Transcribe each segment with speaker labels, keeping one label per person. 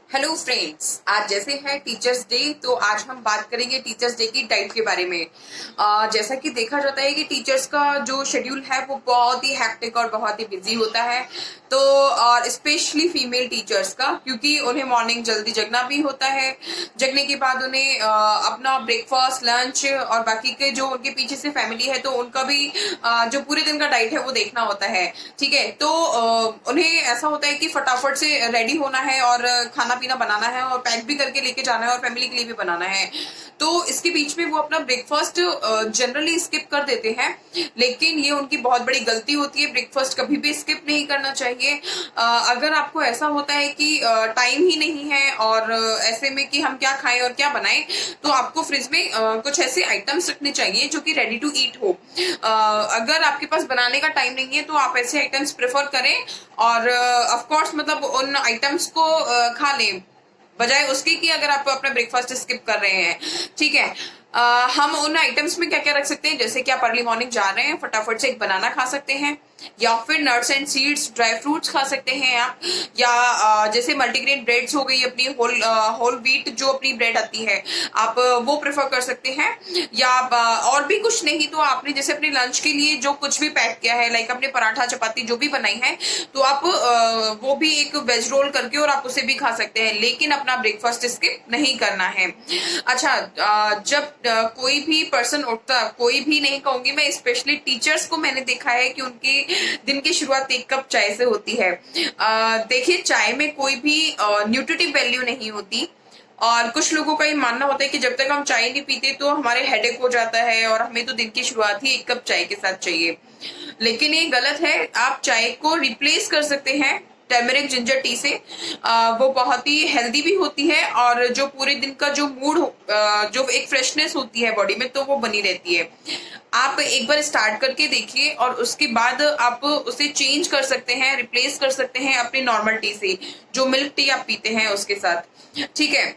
Speaker 1: Hello friends, आज जैसे है टीचर्स डे, तो आज हम बात करेंगे टीचर्स डे की डाइट के बारे में। जैसा कि देखा जाता है कि टीचर्स का जो शेड्यूल है वो बहुत ही हैक्टिक और बहुत ही बिजी होता है। तो और स्पेशली फीमेल टीचर्स का, क्योंकि उन्हें मॉर्निंग जल्दी जगना भी होता है। जगने के बाद उन्हें अपना ब्रेकफास्ट, लंच और बाकी के जो उनके पीछे से फैमिली है तो उनका भी जो पूरे दिन का डाइट है वो देखना होता है। ठीक है, तो उन्हें ऐसा होता है कि फटाफट से रेडी होना है और खाना पीना बनाना है और पैक भी करके लेके जाना है और फैमिली के लिए भी बनाना है। तो इसके बीच में वो अपना ब्रेकफास्ट जनरली स्किप कर देते हैं, लेकिन ये उनकी बहुत बड़ी गलती होती है। ब्रेकफास्ट कभी भी स्किप नहीं करना चाहिए। अगर आपको ऐसा होता है कि टाइम ही नहीं है और ऐसे में कि हम क्या खाएं और क्या बनाएं, तो आपको फ्रिज में कुछ ऐसे आइटम्स रखने चाहिए जो कि रेडी टू ईट हो। अगर आपके पास बनाने का टाइम नहीं है तो आप ऐसे आइटम्स प्रेफर करें और ऑफ कोर्स मतलब उन आइटम्स को खा लें, बजाय उसके कि अगर आप अपना ब्रेकफास्ट स्किप कर रहे हैं। ठीक है, हम उन आइटम्स में क्या क्या रख सकते हैं, जैसे कि आप अर्ली मॉर्निंग जा रहे हैं, फटाफट से एक बनाना खा सकते हैं, या फिर nuts and seeds, dry fruits खा सकते हैं आप, या जैसे मल्टीग्रेन ब्रेड्स हो गई, अपनी होल व्हीट जो अपनी ब्रेड आती है, आप वो प्रेफर कर सकते हैं। या और भी कुछ नहीं तो आपने जैसे अपने लंच के लिए जो कुछ भी पैक किया है, लाइक अपने पराठा चपाती जो भी बनाई है, तो आप वो भी एक वेज रोल करके और आप उसे भी खा सकते हैं, लेकिन अपना ब्रेकफास्ट स्किप नहीं करना है। अच्छा, जब कोई भी पर्सन उठता, कोई भी नहीं कहूंगी मैं, स्पेशली टीचर्स को मैंने देखा है कि उनकी दिन की शुरुआत एक कप चाय से होती है। देखिए, चाय में कोई भी न्यूट्रिटिव वैल्यू नहीं होती और कुछ लोगों का ये मानना होता है कि जब तक हम चाय नहीं पीते तो हमारे हेडेक हो जाता है और हमें तो दिन की शुरुआत ही एक कप चाय के साथ चाहिए, लेकिन ये गलत है। आप चाय को रिप्लेस कर सकते हैं टर्मरिक जिंजर टी से। वो बहुत ही हेल्दी भी होती है और जो पूरे दिन का जो मूड, जो एक फ्रेशनेस होती है बॉडी में, तो वो बनी रहती है। आप एक बार स्टार्ट करके देखिए और उसके बाद आप उसे चेंज कर सकते हैं, रिप्लेस कर सकते हैं अपनी नॉर्मल टी से, जो मिल्क टी आप पीते हैं उसके साथ। ठीक है,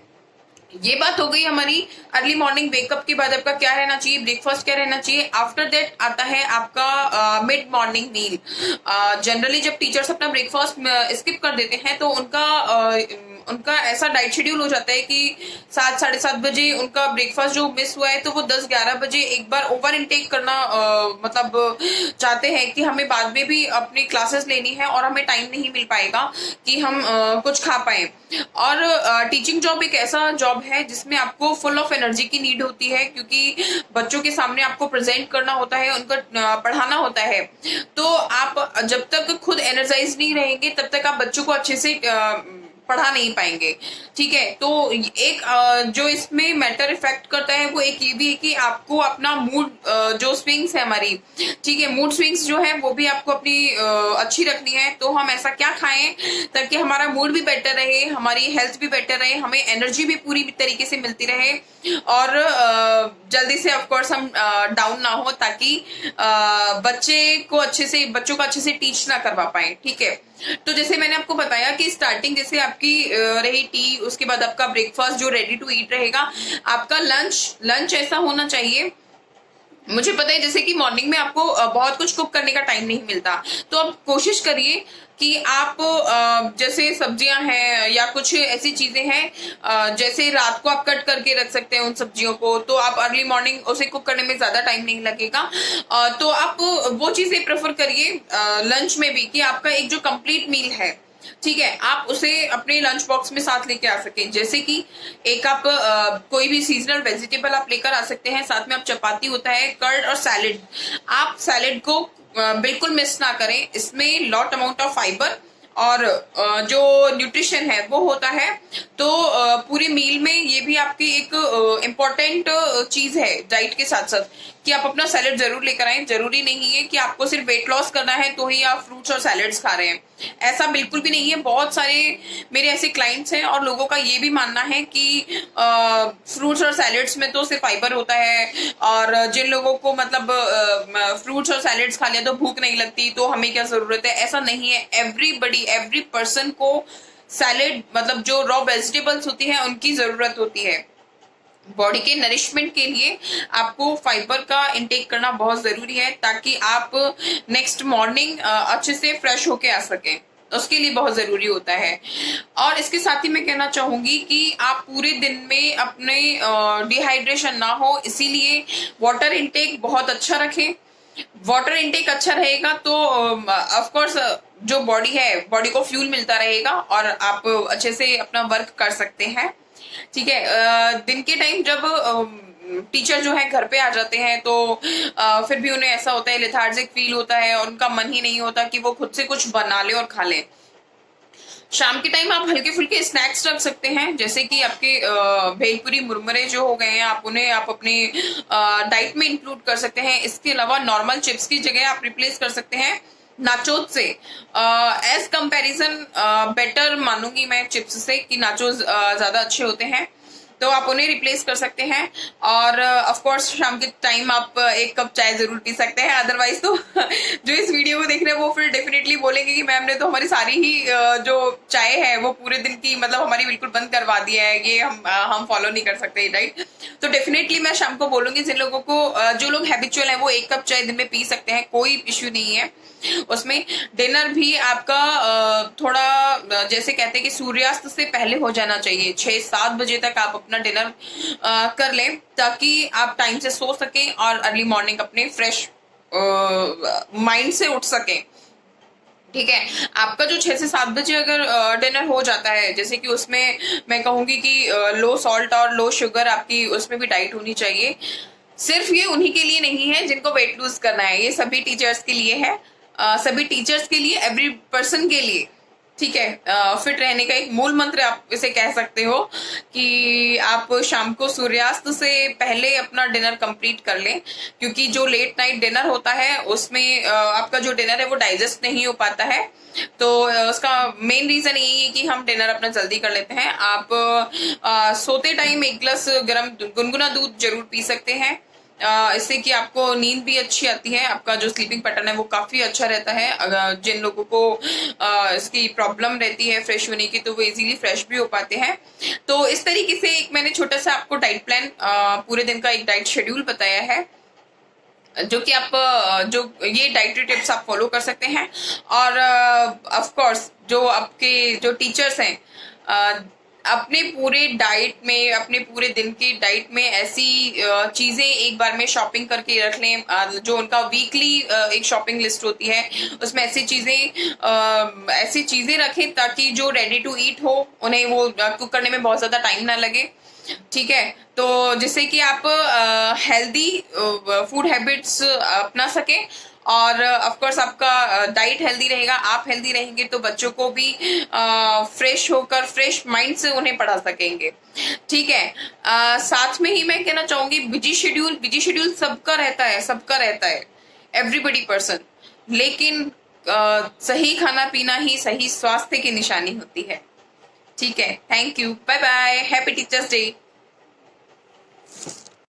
Speaker 1: ये बात हो गई हमारी अर्ली मॉर्निंग वेकअप के बाद आपका क्या रहना चाहिए, ब्रेकफास्ट क्या रहना चाहिए। आफ्टर दैट आता है आपका मिड मॉर्निंग मील। जनरली जब टीचर्स अपना ब्रेकफास्ट स्किप कर देते हैं तो उनका ऐसा डाइट शेड्यूल हो जाता है कि 7 साढ़े 7 बजे उनका ब्रेकफास्ट जो मिस हुआ है तो वो 10-11 बजे एक बार ओवर इनटेक करना मतलब चाहते हैं कि हमें बाद में भी अपनी क्लासेस लेनी है और हमें टाइम नहीं मिल पाएगा कि हम कुछ खा पाए। और टीचिंग जॉब एक ऐसा जॉब है जिसमें आपको फुल ऑफ एनर्जी की नीड होती है, क्योंकि बच्चों के सामने आपको प्रेजेंट करना होता है, उनको पढ़ाना होता है। तो आप जब तक खुद एनर्जाइज नहीं रहेंगे तब तक आप बच्चों को अच्छे से पढ़ा नहीं पाएंगे। ठीक है, तो एक जो इसमें मैटर इफेक्ट करता है वो एक ये भी है कि आपको अपना मूड, जो स्विंग्स है हमारी, ठीक है, मूड स्विंग्स जो है वो भी आपको अपनी अच्छी रखनी है। तो हम ऐसा क्या खाएं ताकि हमारा मूड भी बेटर रहे, हमारी हेल्थ भी बेटर रहे, हमें एनर्जी भी पूरी तरीके से मिलती रहे और जल्दी से ऑफ कोर्स हम डाउन ना हो, ताकि बच्चों को अच्छे से टीच ना करवा पाए। ठीक है, तो जैसे मैंने आपको बताया कि स्टार्टिंग जैसे आपकी रही टी, उसके बाद आपका ब्रेकफास्ट जो रेडी टू ईट रहेगा, आपका लंच ऐसा होना चाहिए। मुझे पता है जैसे कि मॉर्निंग में आपको बहुत कुछ कुक करने का टाइम नहीं मिलता, तो आप कोशिश करिए कि आप जैसे सब्जियां हैं या कुछ ऐसी चीजें हैं, जैसे रात को आप कट करके रख सकते हैं उन सब्जियों को, तो आप अर्ली मॉर्निंग उसे कुक करने में ज्यादा टाइम नहीं लगेगा। तो आप वो चीजें प्रेफर करिए लंच में भी, कि आपका एक जो कंप्लीट मील है, ठीक है, आप उसे अपने लंच बॉक्स में साथ लेके आ सकें। जैसे कि एक आप कोई भी सीजनल वेजिटेबल आप लेकर आ सकते हैं, साथ में आप चपाती होता है, कर्ड और सैलेड। आप सैलेड को बिल्कुल मिस ना करें, इसमें लॉट अमाउंट ऑफ फाइबर और जो न्यूट्रिशन है वो होता है। तो पूरी मील में ये भी आपकी एक इम्पोर्टेंट चीज है डाइट के साथ साथ, कि आप अपना सैलेड जरूर लेकर आए। जरूरी नहीं है कि आपको सिर्फ वेट लॉस करना है तो ही आप फ्रूट्स और सैलेड्स खा रहे हैं, ऐसा बिल्कुल भी नहीं है। बहुत सारे मेरे ऐसे क्लाइंट्स हैं और लोगों का ये भी मानना है कि फ्रूट्स और सैलेड्स में तो सिर्फ फाइबर होता है और जिन लोगों को मतलब फ्रूट्स और सैलेड्स खा लिया तो भूख नहीं लगती, तो हमें क्या जरूरत है, ऐसा नहीं है। एवरी पर्सन को सैलेड मतलब जो रॉ वेजिटेबल्स होती है उनकी जरूरत होती है। बॉडी के नरिशमेंट के लिए आपको फाइबर का इंटेक करना बहुत जरूरी है, ताकि आप नेक्स्ट मॉर्निंग अच्छे से फ्रेश होके आ सकें। उसके लिए बहुत जरूरी होता है। और इसके साथ ही मैं कहना चाहूंगी कि आप पूरे दिन में अपने डिहाइड्रेशन ना हो, इसीलिए वाटर इनटेक बहुत अच्छा रखें। वाटर इनटेक अच्छा रहेगा तो ऑफ कोर्स जो बॉडी है, बॉडी को फ्यूल मिलता रहेगा और आप अच्छे से अपना वर्क कर सकते हैं। ठीक है। दिन के टाइम जब टीचर जो है घर पे आ जाते हैं तो फिर भी उन्हें ऐसा होता है, लेथार्जिक फील होता है और उनका मन ही नहीं होता कि वो खुद से कुछ बना ले और खा ले। शाम के टाइम आप हल्के फुल्के स्नैक्स रख सकते हैं, जैसे कि आपके भेलपुरी मुरमुरे जो हो गए हैं, आप उन्हें आप अपने डाइट में इंक्लूड कर सकते हैं। इसके अलावा नॉर्मल चिप्स की जगह आप रिप्लेस कर सकते हैं नाचोज से। एज कंपैरिजन बेटर मानूंगी मैं चिप्स से कि नाचोज ज्यादा अच्छे होते हैं, तो आप उन्हें रिप्लेस कर सकते हैं। और ऑफ कोर्स शाम के टाइम आप एक कप चाय जरूर पी सकते हैं। अदरवाइज तो जो इस वीडियो को देख रहे हैं वो फिर डेफिनेटली बोलेंगे कि मैम ने तो हमारी सारी ही जो चाय है वो पूरे दिन की मतलब हमारी बिल्कुल बंद करवा दिया है, ये हम फॉलो नहीं कर सकते राइट। तो डेफिनेटली मैं शाम को बोलूंगी जिन लोगों को जो लोग हैबिचुअल है वो एक कप चाय दिन में पी सकते हैं, कोई इश्यू नहीं है उसमें। डिनर भी आपका थोड़ा जैसे कहते हैं कि सूर्यास्त से पहले हो जाना चाहिए, 6-7 बजे तक आप अपना डिनर कर लें ताकि आप टाइम से सो सकें और अर्ली मॉर्निंग अपने फ्रेश माइंड से उठ सकें। ठीक है। आपका जो 6 से 7 बजे अगर डिनर हो जाता है, जैसे कि उसमें मैं कहूंगी कि लो सॉल्ट और लो शुगर आपकी उसमें भी डाइट होनी चाहिए। सिर्फ ये उन्हीं के लिए नहीं है जिनको वेट लूज करना है, ये सभी टीचर्स के लिए है, सभी टीचर्स के लिए, एवरी पर्सन के लिए। ठीक है। फिट रहने का एक मूल मंत्र आप इसे कह सकते हो कि आप शाम को सूर्यास्त से पहले अपना डिनर कंप्लीट कर लें, क्योंकि जो लेट नाइट डिनर होता है उसमें आपका जो डिनर है वो डाइजेस्ट नहीं हो पाता है। तो उसका मेन रीजन यही है कि हम डिनर अपना जल्दी कर लेते हैं। आप सोते टाइम 1 गिलास गर्म गुनगुना दूध जरूर पी सकते हैं, इससे कि आपको नींद भी अच्छी आती है, आपका जो स्लीपिंग पैटर्न है वो काफी अच्छा रहता है। अगर जिन लोगों को इसकी प्रॉब्लम रहती है फ्रेश होने की तो वो इजीली फ्रेश भी हो पाते हैं। तो इस तरीके से एक मैंने छोटा सा आपको डाइट प्लान, पूरे दिन का एक डाइट शेड्यूल बताया है, जो कि आप जो ये डाइटरी टिप्स आप फॉलो कर सकते हैं। और ऑफ कोर्स जो आपके जो टीचर्स हैं अपने पूरे डाइट में, अपने पूरे दिन की डाइट में ऐसी चीजें एक बार में शॉपिंग करके रख लें, जो उनका वीकली एक शॉपिंग लिस्ट होती है उसमें ऐसी चीजें रखें ताकि जो रेडी टू ईट हो उन्हें वो कुक करने में बहुत ज्यादा टाइम ना लगे। ठीक है। तो जिससे कि आप हेल्दी फूड हैबिट्स अपना सकें और ऑफ कोर्स आपका डाइट हेल्दी रहेगा, आप हेल्दी रहेंगे तो बच्चों को भी फ्रेश होकर फ्रेश माइंड से उन्हें पढ़ा सकेंगे। ठीक है। साथ में ही मैं कहना चाहूंगी बिजी शेड्यूल सबका रहता है एवरीबडी पर्सन, लेकिन सही खाना पीना ही सही स्वास्थ्य की निशानी होती है। ठीक है। Thank you, bye bye, happy teachers day.